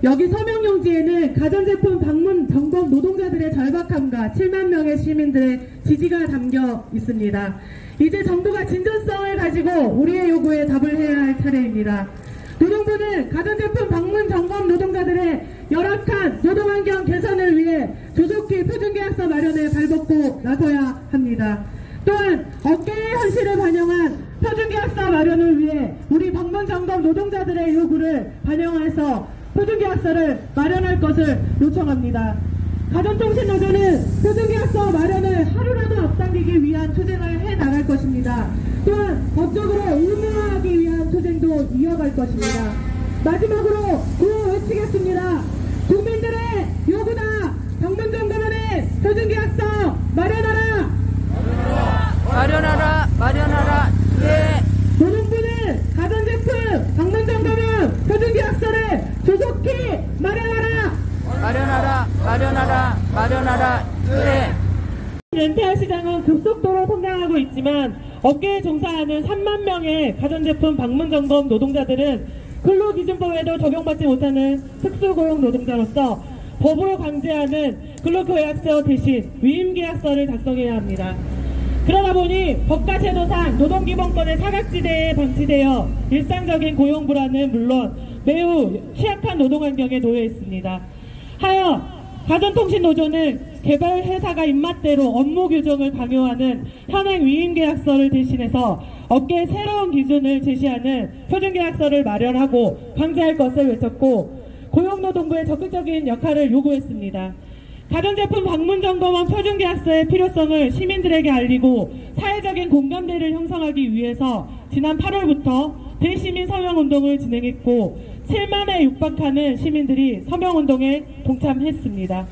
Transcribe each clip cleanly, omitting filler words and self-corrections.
여기 서명용지에는 가전제품 방문 점검 노동자들의 절박함과 7만 명의 시민들의 지지가 담겨 있습니다. 이제 정부가 진정성을 가지고 우리의 요구에 답을 해야 할 차례입니다. 노동부는 가전제품 방문 점검 노동자들의 열악한 노동환경 개선을 위해 조속히 표준계약서 마련에 발벗고 나서야 합니다. 또한 업계의 현실을 반영한 표준계약서 마련을 위해 우리 방문 점검 노동자들의 요구를 반영해서 표준계약서를 마련할 것을 요청합니다. 가전통신노조는 표준계약서 마련을 하루라도 앞당기기 위한 투쟁을 해나갈 것입니다. 또한 법적으로 의무화하기 위한 투쟁도 이어갈 것입니다. 마지막으로 구호 외치겠습니다. 국민들의 요구다. 방문점검원의 표준계약서 마련하라. 마련하라. 마련하라. 예. 노동부는 가전제품 방문점검원 표준계약서를 조속히 마련하라. 마련하라. 마련하라. 마련하라. 예. 렌탈 시장은 급속도로 성장하고 있지만 업계에 종사하는 3만 명의 가전제품 방문점검 노동자들은 근로기준법에도 적용받지 못하는 특수고용 노동자로서 법으로 강제하는 근로계약서 대신 위임계약서를 작성해야 합니다. 그러다 보니 법과 제도상 노동기본권의 사각지대에 방치되어 일상적인 고용 불안은 물론 매우 취약한 노동환경에 놓여 있습니다. 하여 가전통신노조는 개발회사가 입맛대로 업무 규정을 강요하는 현행 위임계약서를 대신해서 업계의 새로운 기준을 제시하는 표준계약서를 마련하고 강제할 것을 외쳤고 고용노동부의 적극적인 역할을 요구했습니다. 가전제품 방문점검원 표준계약서의 필요성을 시민들에게 알리고 사회적인 공감대를 형성하기 위해서 지난 8월부터 대시민 서명운동을 진행했고 7만에 육박하는 시민들이 서명운동에 동참했습니다.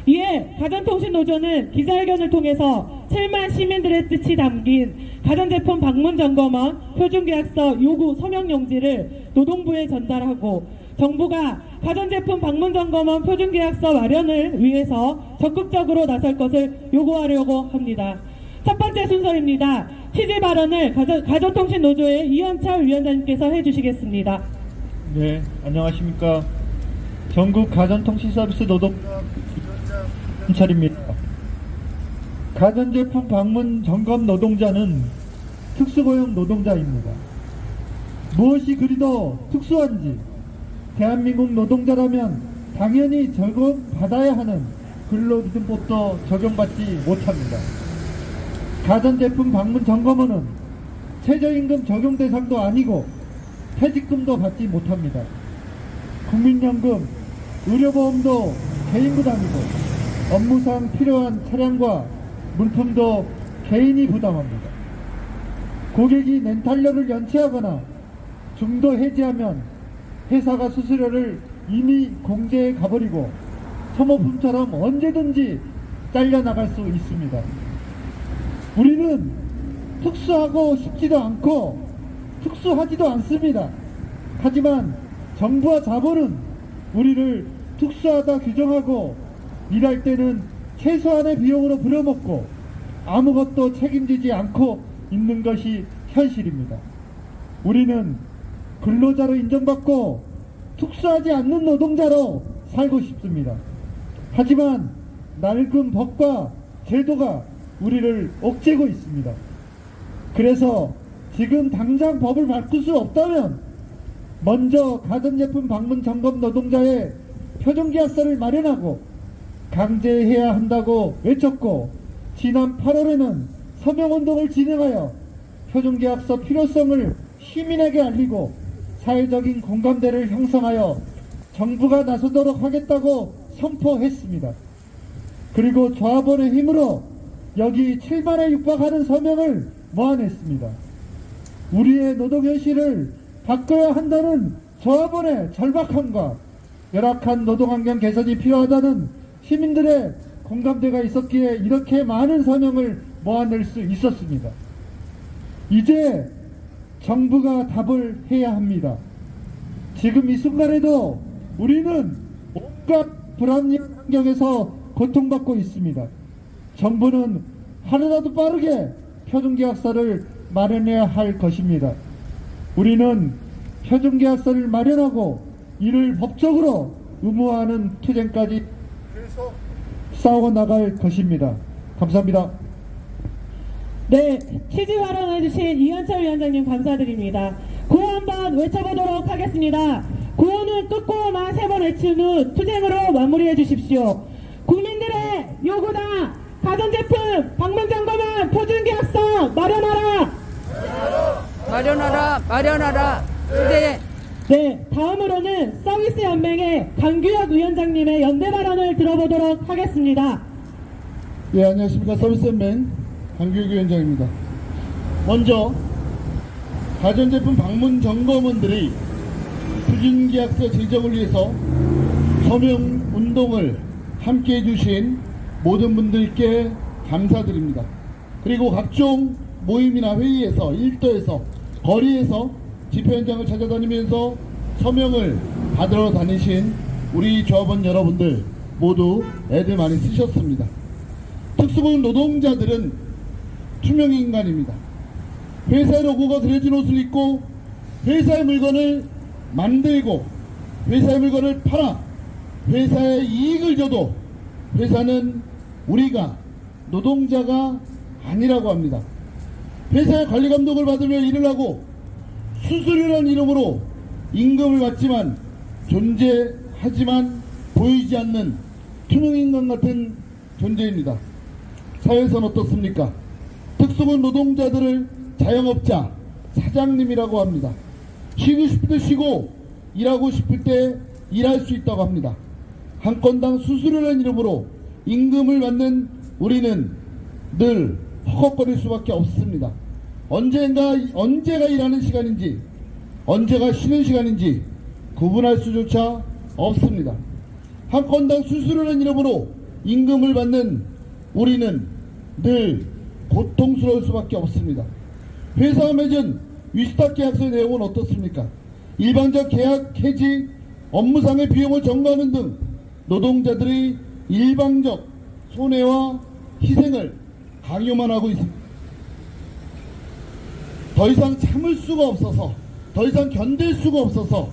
이에 가전통신노조는 기자회견을 통해서 7만 시민들의 뜻이 담긴 가전제품 방문점검원 표준계약서 요구 서명용지를 노동부에 전달하고 정부가 가전제품 방문점검원 표준계약서 마련을 위해서 적극적으로 나설 것을 요구하려고 합니다. 첫 번째 순서입니다. 취재 발언을 가전통신노조의 이현철 위원장님께서 해주시겠습니다. 네, 안녕하십니까. 전국 가전통신서비스 노동자 이현철입니다. 가전제품 방문 점검 노동자는 특수고용 노동자입니다. 무엇이 그리도 특수한지 대한민국 노동자라면 당연히 적용받아야 하는 근로기준법도 적용받지 못합니다. 가전제품 방문 점검원은 최저임금 적용 대상도 아니고 퇴직금도 받지 못합니다. 국민연금, 의료보험도 개인 부담이고 업무상 필요한 차량과 물품도 개인이 부담합니다. 고객이 렌탈료를 연체하거나 중도 해지하면 회사가 수수료를 이미 공제해 가버리고 소모품처럼 언제든지 잘려나갈 수 있습니다. 우리는 특수하고 싶지도 않고 특수하지도 않습니다. 하지만 정부와 자본은 우리를 특수하다 규정하고 일할 때는 최소한의 비용으로 부려먹고 아무것도 책임지지 않고 있는 것이 현실입니다. 우리는 근로자로 인정받고 특수하지 않는 노동자로 살고 싶습니다. 하지만 낡은 법과 제도가 우리를 억제고 있습니다. 그래서 지금 당장 법을 바꿀 수 없다면 먼저 가전제품 방문 점검 노동자의 표준계약서를 마련하고 강제해야 한다고 외쳤고 지난 8월에는 서명운동을 진행하여 표준계약서 필요성을 시민에게 알리고 사회적인 공감대를 형성하여 정부가 나서도록 하겠다고 선포했습니다. 그리고 조합원의 힘으로 여기 7만에 육박하는 서명을 모아냈습니다. 우리의 노동현실을 바꿔야 한다는 조합원의 절박함과 열악한 노동환경 개선이 필요하다는 시민들의 공감대가 있었기에 이렇게 많은 서명을 모아낼 수 있었습니다. 이제 정부가 답을 해야 합니다. 지금 이 순간에도 우리는 온갖 불합리한 환경에서 고통받고 있습니다. 정부는 하루라도 빠르게 표준계약서를 마련해야 할 것입니다. 우리는 표준계약서를 마련하고 이를 법적으로 의무화하는 투쟁까지 싸워 나갈 것입니다. 감사합니다. 네, 취지 발언해주신 이현철 위원장님 감사드립니다. 구호 한번 외쳐보도록 하겠습니다. 구호는 끝고만 3번 외친 후 투쟁으로 마무리해 주십시오. 국민들의 요구다. 가전제품 방문점검은 표준계약서 마련하라. 마련하라. 마련하라. 네. 네, 다음으로는 서비스 연맹의 강규혁 위원장님의 연대 발언을 들어보도록 하겠습니다. 예, 안녕하십니까. 서비스 연맹 강규혁 위원장입니다. 먼저 가전제품 방문 점검원들이 표준계약서 제정을 위해서 서명 운동을 함께 해주신 모든 분들께 감사드립니다. 그리고 각종 모임이나 회의에서, 일터에서, 거리에서 집회 현장을 찾아다니면서 서명을 받으러 다니신 우리 조합원 여러분들 모두 애들 많이 쓰셨습니다. 특수고용 노동자들은 투명인간입니다. 회사의 로고가 그려진 옷을 입고 회사의 물건을 만들고 회사의 물건을 팔아 회사에 이익을 줘도 회사는 우리가 노동자가 아니라고 합니다. 회사의 관리 감독을 받으며 일을 하고 수수료라는 이름으로 임금을 받지만 존재하지만 보이지 않는 투명인간 같은 존재입니다. 사회에서는 어떻습니까? 특수고용 노동자들을 자영업자, 사장님이라고 합니다. 쉬고 싶을 때 쉬고 일하고 싶을 때 일할 수 있다고 합니다. 한 건당 수수료라는 이름으로 임금을 받는 우리는 늘 허걱거릴 수밖에 없습니다. 언제가 일하는 시간인지 언제가 쉬는 시간인지 구분할 수조차 없습니다. 한 건당 수수료라는 이름으로 임금을 받는 우리는 늘 고통스러울 수밖에 없습니다. 회사와 맺은 위스탁 계약서의 내용은 어떻습니까? 일방적 계약 해지, 업무상의 비용을 전가하는 등 노동자들이 일방적 손해와 희생을 강요만 하고 있습니다. 더 이상 참을 수가 없어서, 더 이상 견딜 수가 없어서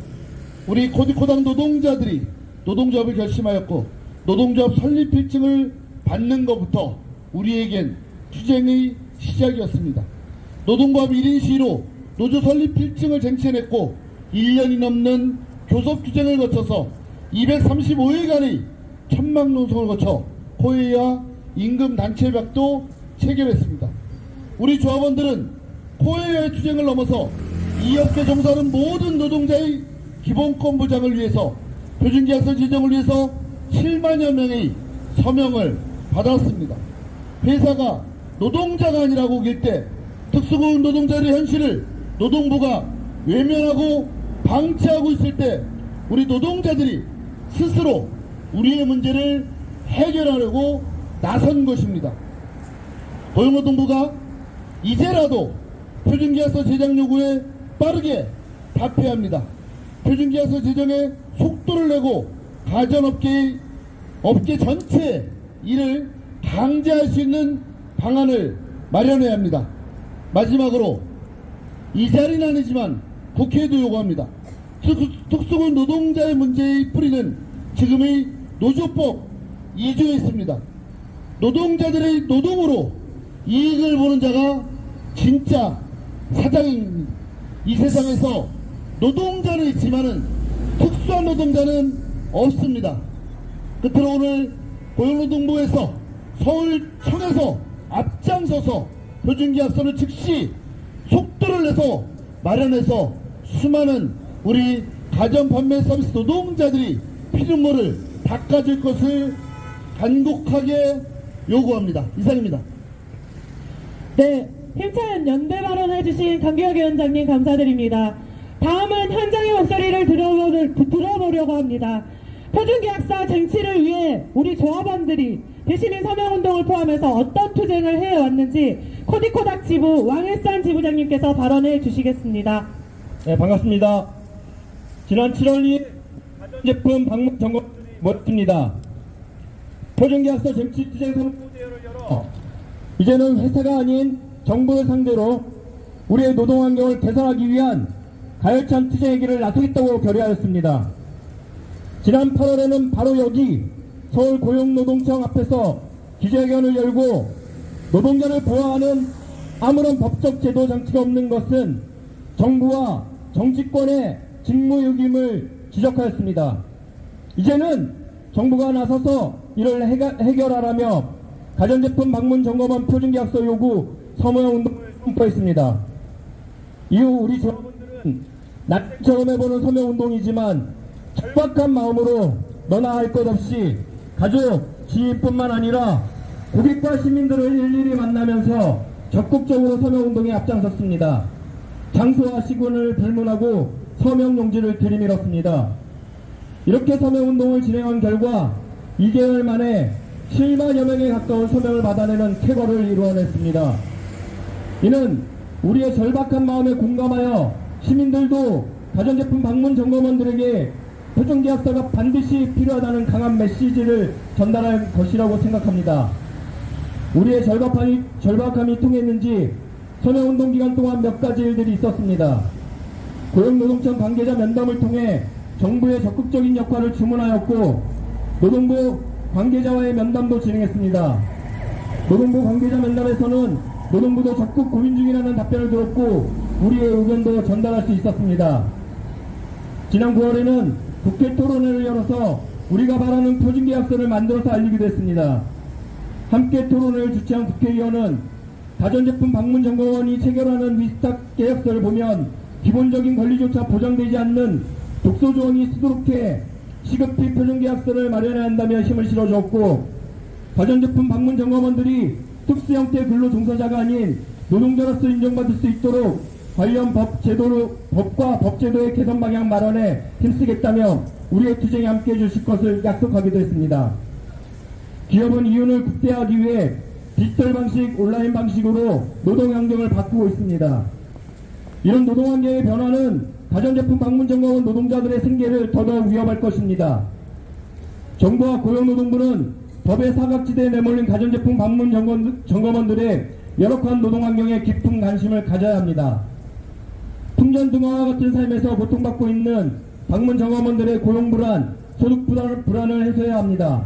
우리 코디코당 노동자들이 노동조합을 결심하였고 노동조합 설립 필증을 받는 것부터 우리에겐 투쟁의 시작이었습니다. 노동조합 1인 시위로 노조 설립 필증을 쟁취해냈고 1년이 넘는 교섭 투쟁을 거쳐서 235일간의 천막 농성을 거쳐 코웨이와 임금 단체협약도 체결했습니다. 우리 조합원들은 코웨이와의 투쟁을 넘어서 이 업계 종사하는 모든 노동자의 기본권 보장을 위해서 표준계약서 제정을 위해서 7만여 명의 서명을 받았습니다. 회사가 노동자가 아니라고 우길 때 특수고용 노동자들의 현실을 노동부가 외면하고 방치하고 있을 때 우리 노동자들이 스스로 우리의 문제를 해결하려고 나선 것입니다. 고용노동부가 이제라도 표준계약서 제정 요구에 빠르게 답해야 합니다. 표준계약서 제정에 속도를 내고 가전업계 전체의 일을 강제할 수 있는 방안을 마련해야 합니다. 마지막으로 이 자리는 아니지만 국회에도 요구합니다. 특수고용 노동자의 문제의 뿌리는 지금의 노조법 2조에 있습니다. 노동자들의 노동으로 이익을 보는 자가 진짜 사장입니다. 이 세상에서 노동자는 있지만은 특수한 노동자는 없습니다. 끝으로 오늘 고용노동부에서 서울청에서 앞장서서 표준계약서를 즉시 속도를 내서 마련해서 수많은 우리 가전 판매 서비스 노동자들이 피눈물을 닦아줄 것을 간곡하게 요구합니다. 이상입니다. 네, 힘찬 연대 발언해주신 강규혁 위원장님 감사드립니다. 다음은 현장의 목소리를 들어보려고 합니다. 표준계약서 쟁취를 위해 우리 조합원들이 대시민 서명운동을 포함해서 어떤 투쟁을 해왔는지 코디코닥 지부 왕일산 지부장님께서 발언해 주시겠습니다. 네, 반갑습니다. 지난 7월 2일 가전제품 방문 점검이 모였습니다. 표준계약서 쟁취 투쟁 선포대회를 열어 이제는 회사가 아닌 정부를 상대로 우리의 노동환경을 개선하기 위한 가열찬 투쟁의 길을 나서겠다고 결의하였습니다. 지난 8월에는 바로 여기 서울 고용노동청 앞에서 기자회견을 열고 노동자를 보호하는 아무런 법적 제도 장치가 없는 것은 정부와 정치권의 직무유기임을 지적하였습니다. 이제는 정부가 나서서 이를 해결하라며 가전제품 방문 점검원 표준계약서 요구 서명운동을 선포했습니다. 이후 우리 조합원들은 낯처럼 해보는 서명운동이지만 절박한 마음으로 너나 할 것 없이 가족, 지인뿐만 아니라 고객과 시민들을 일일이 만나면서 적극적으로 서명운동에 앞장섰습니다. 장소와 시군을 불문하고 서명용지를 들이밀었습니다. 이렇게 서명운동을 진행한 결과 2개월 만에 7만여 명에 가까운 서명을 받아내는 쾌거를 이루어냈습니다. 이는 우리의 절박한 마음에 공감하여 시민들도 가전제품 방문 점검원들에게 표준계약서가 반드시 필요하다는 강한 메시지를 전달할 것이라고 생각합니다. 우리의 절박함이 통했는지 서명운동 기간 동안 몇 가지 일들이 있었습니다. 고용노동청 관계자 면담을 통해 정부의 적극적인 역할을 주문하였고 노동부 관계자와의 면담도 진행했습니다. 노동부 관계자 면담에서는 노동부도 적극 고민 중이라는 답변을 들었고 우리의 의견도 전달할 수 있었습니다. 지난 9월에는 국회 토론회를 열어서 우리가 바라는 표준계약서를 만들어서 알리기도 했습니다. 함께 토론회를 주최한 국회의원은 가전제품 방문점검원이 체결하는 위스탁 계약서를 보면 기본적인 권리조차 보장되지 않는 독소조항이 수두룩해 시급히 표준계약서를 마련해야 한다며 힘을 실어주었고 가전제품 방문점검원들이 특수형태 근로종사자가 아닌 노동자로서 인정받을 수 있도록 관련 법과 법제도의 개선 방향 마련에 힘쓰겠다며 우리의 투쟁에 함께해 주실 것을 약속하기도 했습니다. 기업은 이윤을 극대화하기 위해 디지털 방식, 온라인 방식으로 노동환경을 바꾸고 있습니다. 이런 노동환경의 변화는 가전제품 방문점검원 노동자들의 생계를 더더욱 위협할 것입니다. 정부와 고용노동부는 법의 사각지대에 내몰린 가전제품 방문 점검원들의 열악한 노동환경에 깊은 관심을 가져야 합니다. 풍전등화와 같은 삶에서 고통받고 있는 방문 점검원들의 고용불안, 소득불안을 해소해야 합니다.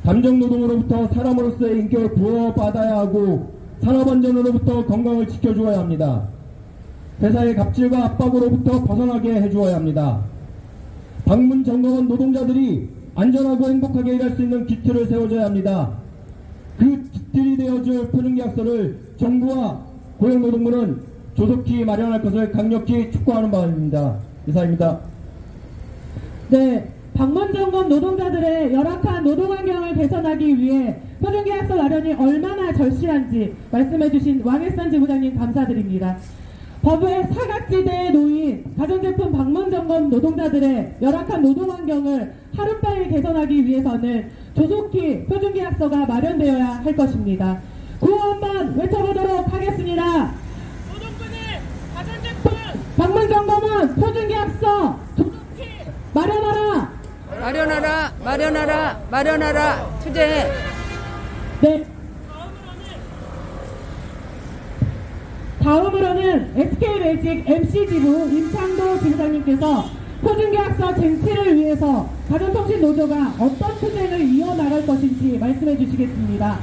감정노동으로부터 사람으로서의 인격을 부여받아야 하고 산업안전으로부터 건강을 지켜주어야 합니다. 회사의 갑질과 압박으로부터 벗어나게 해주어야 합니다. 방문 점검원 노동자들이 안전하고 행복하게 일할 수 있는 기틀을 세워줘야 합니다. 그 기틀이 되어줄 표준계약서를 정부와 고용노동부는 조속히 마련할 것을 강력히 촉구하는 바입니다. 이상입니다. 네, 방문점검 노동자들의 열악한 노동환경을 개선하기 위해 표준계약서 마련이 얼마나 절실한지 말씀해주신 왕혜선 지부장님 감사드립니다. 법의 사각지대에 놓인 가전제품 방문점검 노동자들의 열악한 노동환경을 하루빨리 개선하기 위해서는 조속히 표준계약서가 마련되어야 할 것입니다. 구호 한번 외쳐보도록 하겠습니다. 노동부는 가전제품 방문점검은 표준계약서 조속히 마련하라! 마련하라, 투쟁. 네. 다음으로는 SK매직 MC지부 임창도 지부장님께서 표준계약서 쟁취를 위해서 가전통신노조가 어떤 투쟁을 이어나갈 것인지 말씀해 주시겠습니다.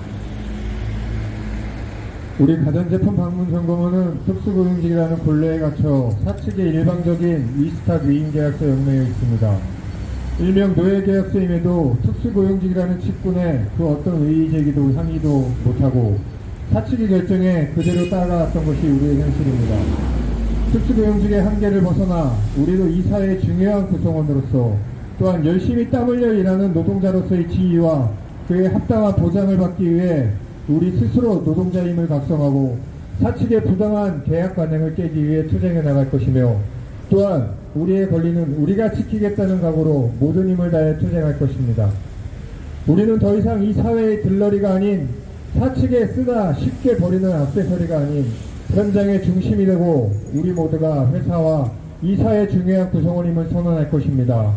우리 가전제품 방문점검원은 특수고용직이라는 곤레에 갇혀 사측의 일방적인 위스탁 위임계약서 얽매여 있습니다. 일명 노예계약서임에도 특수고용직이라는 직군에 그 어떤 의의제기도 항의도 못하고 사측의 결정에 그대로 따라갔던 것이 우리의 현실입니다. 특수고용직의 한계를 벗어나 우리도 이 사회의 중요한 구성원으로서 또한 열심히 땀 흘려 일하는 노동자로서의 지위와 그의 합당한 보장을 받기 위해 우리 스스로 노동자임을 각성하고 사측의 부당한 계약 관행을 깨기 위해 투쟁해 나갈 것이며 또한 우리의 권리는 우리가 지키겠다는 각오로 모든 힘을 다해 투쟁할 것입니다. 우리는 더 이상 이 사회의 들러리가 아닌 사측에 쓰다 쉽게 버리는 액세서리가 아닌 현장의 중심이 되고 우리 모두가 회사와 이 사회의 중요한 구성원임을 선언할 것입니다.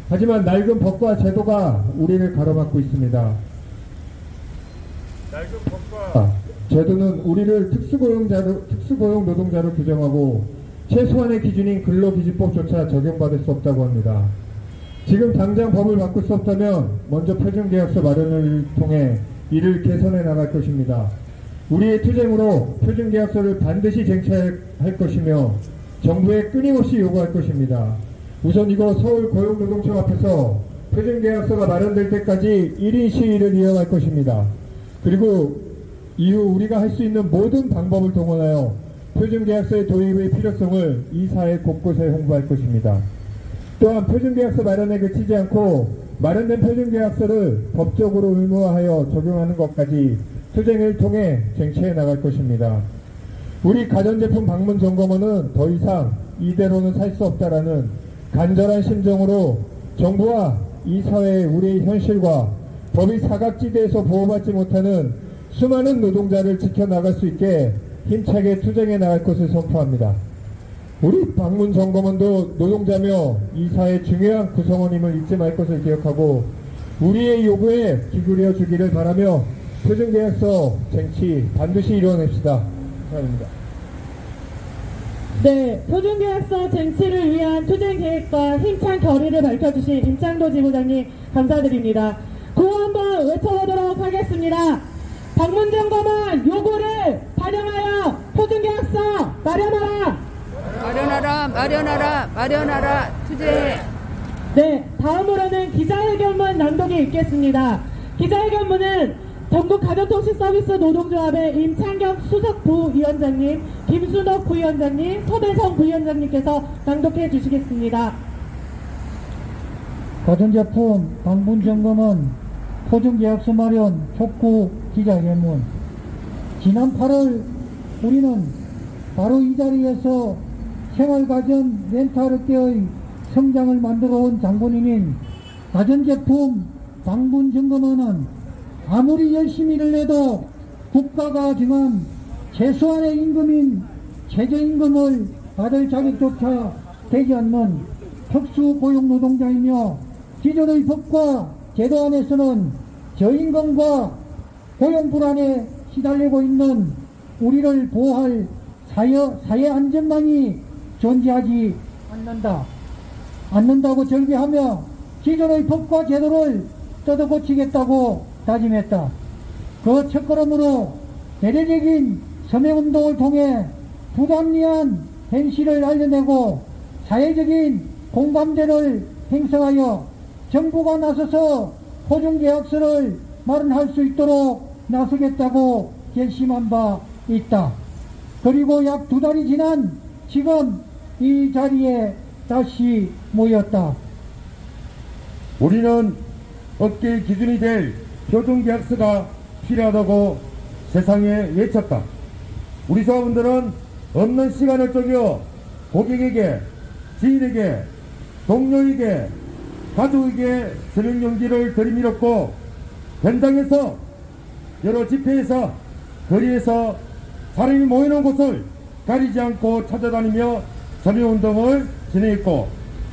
하지만 낡은 법과 제도가 우리를 가로막고 있습니다. 낡은 법과 제도는 우리를 특수고용 노동자로 규정하고 최소한의 기준인 근로기준법조차 적용받을 수 없다고 합니다. 지금 당장 법을 바꿀 수 없다면 먼저 표준계약서 마련을 통해 이를 개선해 나갈 것입니다. 우리의 투쟁으로 표준계약서를 반드시 쟁취할 것이며 정부에 끊임없이 요구할 것입니다. 우선 이거 서울 고용노동청 앞에서 표준계약서가 마련될 때까지 1인 시위를 이어갈 것입니다. 그리고 이후 우리가 할 수 있는 모든 방법을 동원하여 표준계약서의 도입의 필요성을 이 사회 곳곳에 홍보할 것입니다. 또한 표준계약서 마련에 그치지 않고 마련된 표준계약서를 법적으로 의무화하여 적용하는 것까지 투쟁을 통해 쟁취해 나갈 것입니다. 우리 가전제품 방문 점검원은 더 이상 이대로는 살 수 없다라는 간절한 심정으로 정부와 이 사회의 우리의 현실과 법의 사각지대에서 보호받지 못하는 수많은 노동자를 지켜나갈 수 있게 힘차게 투쟁해 나갈 것을 선포합니다. 우리 방문 점검원도 노동자며 이 사회의 중요한 구성원임을 잊지 말 것을 기억하고 우리의 요구에 기울여 주기를 바라며 표준계약서 쟁취 반드시 이뤄냅시다. 감사합니다. 네, 표준계약서 쟁취를 위한 투쟁계획과 힘찬 결의를 밝혀주신 임창도 지부장님 감사드립니다. 구호 한번 외쳐보도록 하겠습니다. 방문점검원 요구를 반영하여 표준계약서 마련하라! 마련하라, 마련하라, 마련하라, 투쟁. 네, 다음으로는 기자회견문 낭독이 있겠습니다. 기자회견문은 전국가전통신서비스 노동조합의 임창경 수석부위원장님, 김순옥 부위원장님, 서대성 부위원장님께서 낭독해 주시겠습니다. 가전제품 방문점검은 표준계약서 마련 촉구 기자회견문. 지난 8월 우리는 바로 이 자리에서 생활가전 렌탈업계의 성장을 만들어온 장본인인 가전제품 방문점검원은 아무리 열심히 일을 해도 국가가 정한 최소한의 임금인 최저임금을 받을 자격조차 되지 않는 특수고용노동자이며 기존의 법과 제도 안에서는 저임금과 고용불안에 시달리고 있는 우리를 보호할 사회 안전망이 존재하지 않는다고 절개하며 기존의 법과 제도를 뜯어고치겠다고 다짐했다. 그 첫걸음으로 대대적인 서명운동을 통해 부합리한 현실을 알려내고 사회적인 공감대를 형성하여 정부가 나서서 표준계약서를 마련할 수 있도록 나서겠다고 결심한 바 있다. 그리고 약 2달이 지난 지금 이 자리에 다시 모였다. 우리는 업계의 기준이 될 표준계약서가 필요하다고 세상에 외쳤다. 우리 조합원들은 없는 시간을 쪼개 고객에게, 지인에게, 동료에게, 가족에게 서명용지를 들이밀었고 현장에서 여러 집회에서 거리에서 사람이 모이는 곳을 가리지 않고 찾아다니며 서명운동을 진행했고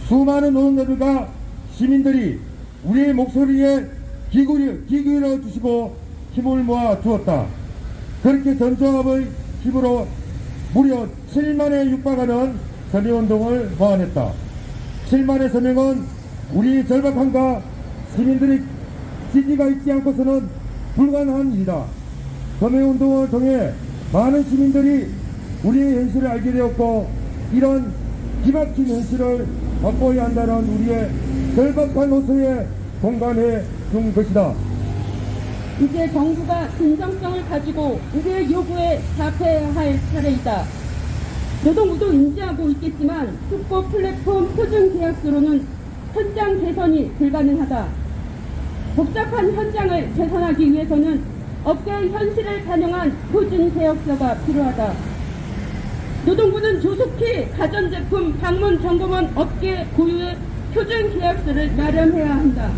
수많은 노동자들과 시민들이 우리의 목소리에 기울여 주시고 힘을 모아 주었다. 그렇게 전조합의 힘으로 무려 7만에 육박하는 서명운동을 모아냈다. 7만의 서명은 우리 절박함과 시민들의 지지가 있지 않고서는 불가능한 일이다. 서명운동을 통해 많은 시민들이 우리의 현실을 알게 되었고 이런 기막힌 현실을 바꿔야 한다는 우리의 절박한 호소에 공감해 준 것이다. 이제 정부가 진정성을 가지고 우리의 요구에 답해야 할 차례이다. 노동부도 인지하고 있겠지만 특보 플랫폼 표준계약서로는 현장 개선이 불가능하다. 복잡한 현장을 개선하기 위해서는 업계의 현실을 반영한 표준계약서가 필요하다. 노동부는 조속히 가전제품 방문점검원 업계 고유의 표준계약서를 마련해야 한다.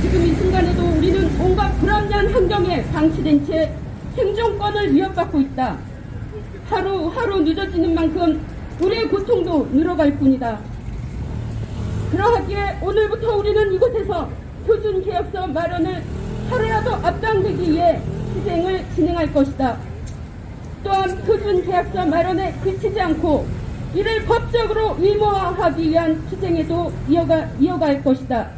지금 이 순간에도 우리는 온갖 불합리한 환경에 방치된 채 생존권을 위협받고 있다. 하루하루 늦어지는 만큼 우리의 고통도 늘어갈 뿐이다. 그러하기에 오늘부터 우리는 이곳에서 표준계약서 마련을 하루라도 앞당기기 위해 투쟁을 진행할 것이다. 또한 표준계약서 마련에 그치지 않고 이를 법적으로 의무화하기 위한 투쟁에도 이어갈 것이다.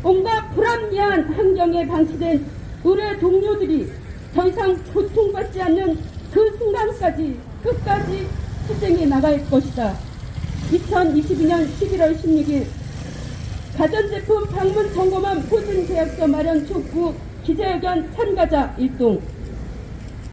온갖 불합리한 환경에 방치된 의뢰 동료들이 더 이상 고통받지 않는 그 순간까지 끝까지 투쟁해 나갈 것이다. 2022년 11월 16일 가전제품 방문 점검함 포진 계약서 마련 촉구 기자회견 참가자 일동